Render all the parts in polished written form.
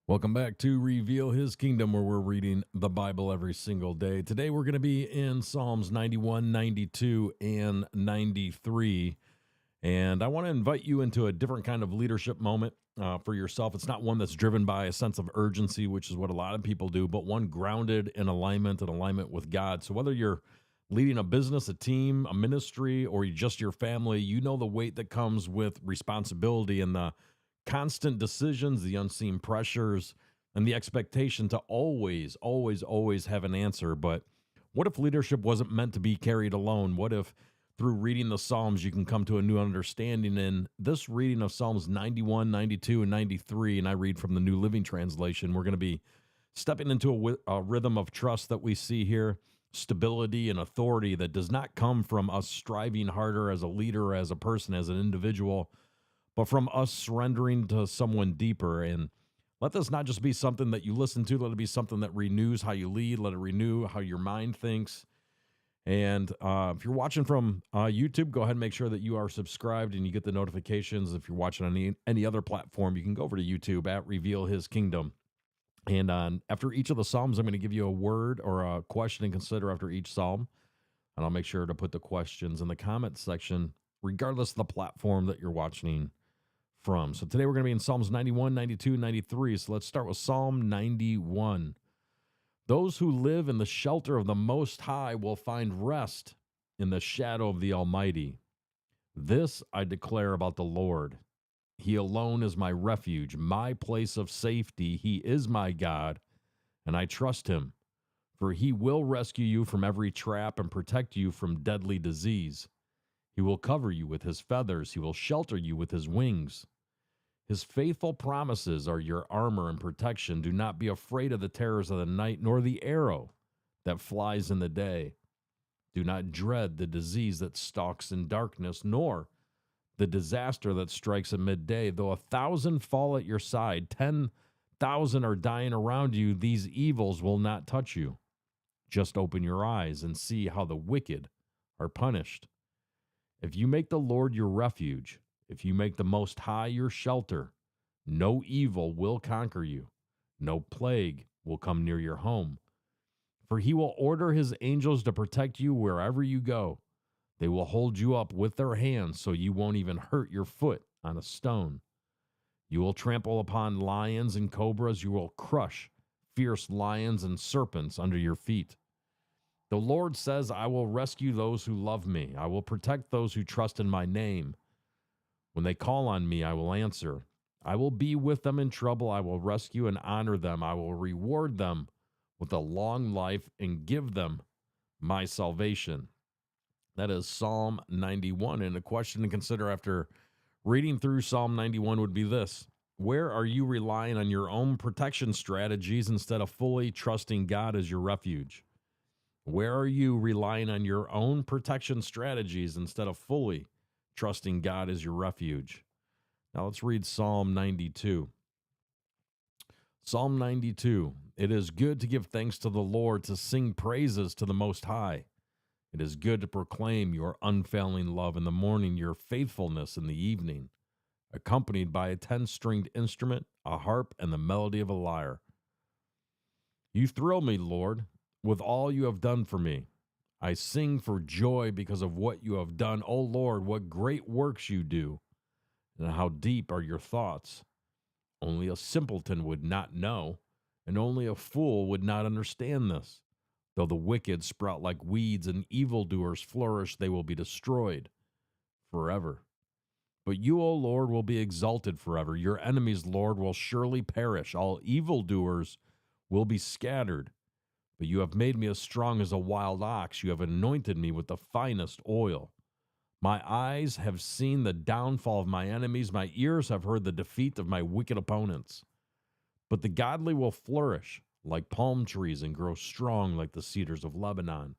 Welcome back to Reveal His Kingdom, where we're reading the Bible every single day. Today we're going to be in Psalms 91, 92, and 93. And I want to invite you into a different kind of leadership moment for yourself. It's not one that's driven by a sense of urgency, which is what a lot of people do, but one grounded in alignment and alignment with God. So whether you're leading a business, a team, a ministry, or just your family, you know the weight that comes with responsibility and the constant decisions, the unseen pressures, and the expectation to always have an answer. But what if leadership wasn't meant to be carried alone? What if through reading the Psalms, you can come to a new understanding? In this reading of Psalms 91, 92, and 93, and I read from the New Living Translation, we're going to be stepping into a rhythm of trust that we see here, stability and authority that does not come from us striving harder as a leader, as a person, as an individual, but from us surrendering to someone deeper. And let this not just be something that you listen to, let it be something that renews how you lead, let it renew how your mind thinks. And if you're watching from YouTube, go ahead and make sure that you are subscribed and you get the notifications. If you're watching on any other platform, you can go over to YouTube at Reveal His Kingdom. And after each of the Psalms, I'm going to give you a word or a question to consider after each Psalm. And I'll make sure to put the questions in the comment section, regardless of the platform that you're watching from. So today we're going to be in Psalms 91, 92, 93. So let's start with Psalm 91. Those who live in the shelter of the Most High will find rest in the shadow of the Almighty. This I declare about the Lord. He alone is my refuge, my place of safety. He is my God, and I trust him. For he will rescue you from every trap and protect you from deadly disease. He will cover you with his feathers. He will shelter you with his wings. His faithful promises are your armor and protection. Do not be afraid of the terrors of the night, nor the arrow that flies in the day. Do not dread the disease that stalks in darkness, nor the disaster that strikes at midday. Though 1,000 fall at your side, 10,000 are dying around you, these evils will not touch you. Just open your eyes and see how the wicked are punished. If you make the Lord your refuge, if you make the Most High your shelter, no evil will conquer you, no plague will come near your home. For he will order his angels to protect you wherever you go. They will hold you up with their hands so you won't even hurt your foot on a stone. You will trample upon lions and cobras. You will crush fierce lions and serpents under your feet. The Lord says, I will rescue those who love me. I will protect those who trust in my name. When they call on me, I will answer. I will be with them in trouble. I will rescue and honor them. I will reward them with a long life and give them my salvation. That is Psalm 91. And a question to consider after reading through Psalm 91 would be this: where are you relying on your own protection strategies instead of fully trusting God as your refuge? Where are you relying on your own protection strategies instead of fully trusting God as your refuge? Now let's read Psalm 92. Psalm 92. It is good to give thanks to the Lord, to sing praises to the Most High. It is good to proclaim your unfailing love in the morning, your faithfulness in the evening, accompanied by a 10-stringed instrument, a harp, and the melody of a lyre. You thrill me, Lord, with all you have done for me. I sing for joy because of what you have done. O Lord, what great works you do, and how deep are your thoughts. Only a simpleton would not know, and only a fool would not understand this. Though the wicked sprout like weeds and evildoers flourish, they will be destroyed forever. But you, O Lord, will be exalted forever. Your enemies, Lord, will surely perish. All evildoers will be scattered. But you have made me as strong as a wild ox. You have anointed me with the finest oil. My eyes have seen the downfall of my enemies. My ears have heard the defeat of my wicked opponents. But the godly will flourish like palm trees and grow strong like the cedars of Lebanon.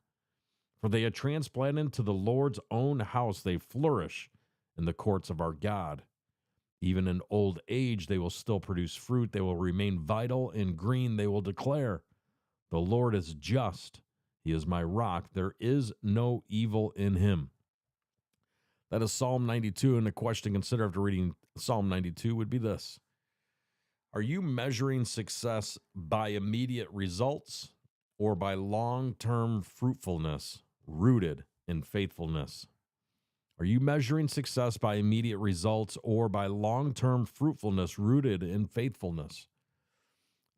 For they are transplanted to the Lord's own house. They flourish in the courts of our God. Even in old age, they will still produce fruit. They will remain vital and green. They will declare, the Lord is just. He is my rock. There is no evil in him. That is Psalm 92. And the question to consider after reading Psalm 92 would be this: Are you measuring success by immediate results or by long term fruitfulness rooted in faithfulness? Are you measuring success by immediate results or by long term fruitfulness rooted in faithfulness?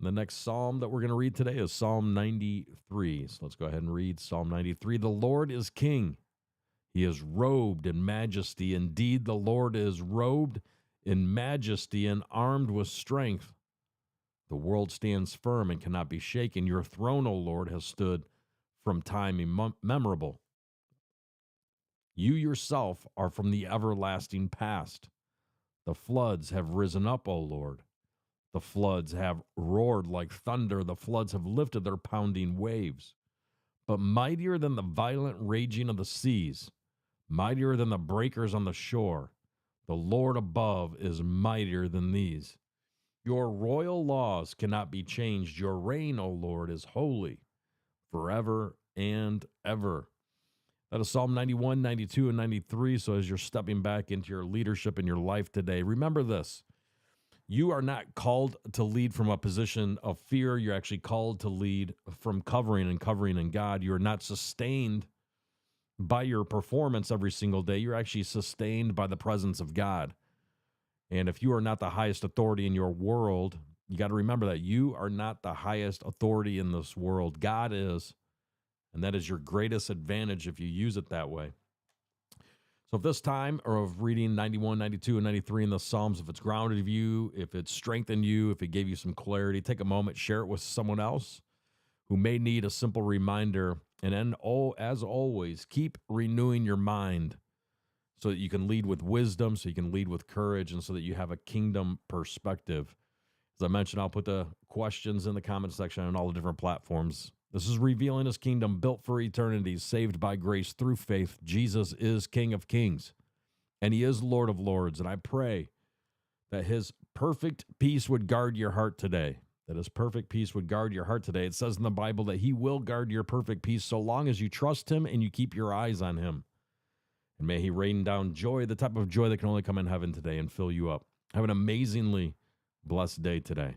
The next psalm that we're going to read today is Psalm 93. So let's go ahead and read Psalm 93. The Lord is king. He is robed in majesty. Indeed, the Lord is robed in majesty and armed with strength. The world stands firm and cannot be shaken. Your throne, O Lord, has stood from time immemorable. You yourself are from the everlasting past. The floods have risen up, O Lord. The floods have roared like thunder. The floods have lifted their pounding waves. But mightier than the violent raging of the seas, mightier than the breakers on the shore, the Lord above is mightier than these. Your royal laws cannot be changed. Your reign, O Lord, is holy forever and ever. That is Psalm 91, 92, and 93. So as you're stepping back into your leadership in your life today, remember this. You are not called to lead from a position of fear. You're actually called to lead from covering in God. You're not sustained by your performance every single day. You're actually sustained by the presence of God. And if you are not the highest authority in your world, you got to remember that you are not the highest authority in this world. God is, and that is your greatest advantage if you use it that way. So if this time of reading 91, 92, and 93 in the Psalms, if it's grounded you, if it's strengthened you, if it gave you some clarity, take a moment, share it with someone else who may need a simple reminder. And then, as always, keep renewing your mind so that you can lead with wisdom, so you can lead with courage, and so that you have a kingdom perspective. As I mentioned, I'll put the questions in the comment section on all the different platforms. This is Revealing His Kingdom, built for eternity, saved by grace through faith. Jesus is King of Kings, and He is Lord of Lords. And I pray that His perfect peace would guard your heart today, that His perfect peace would guard your heart today. It says in the Bible that He will guard your perfect peace so long as you trust Him and you keep your eyes on Him. And may He rain down joy, the type of joy that can only come in heaven today, and fill you up. Have an amazingly blessed day today.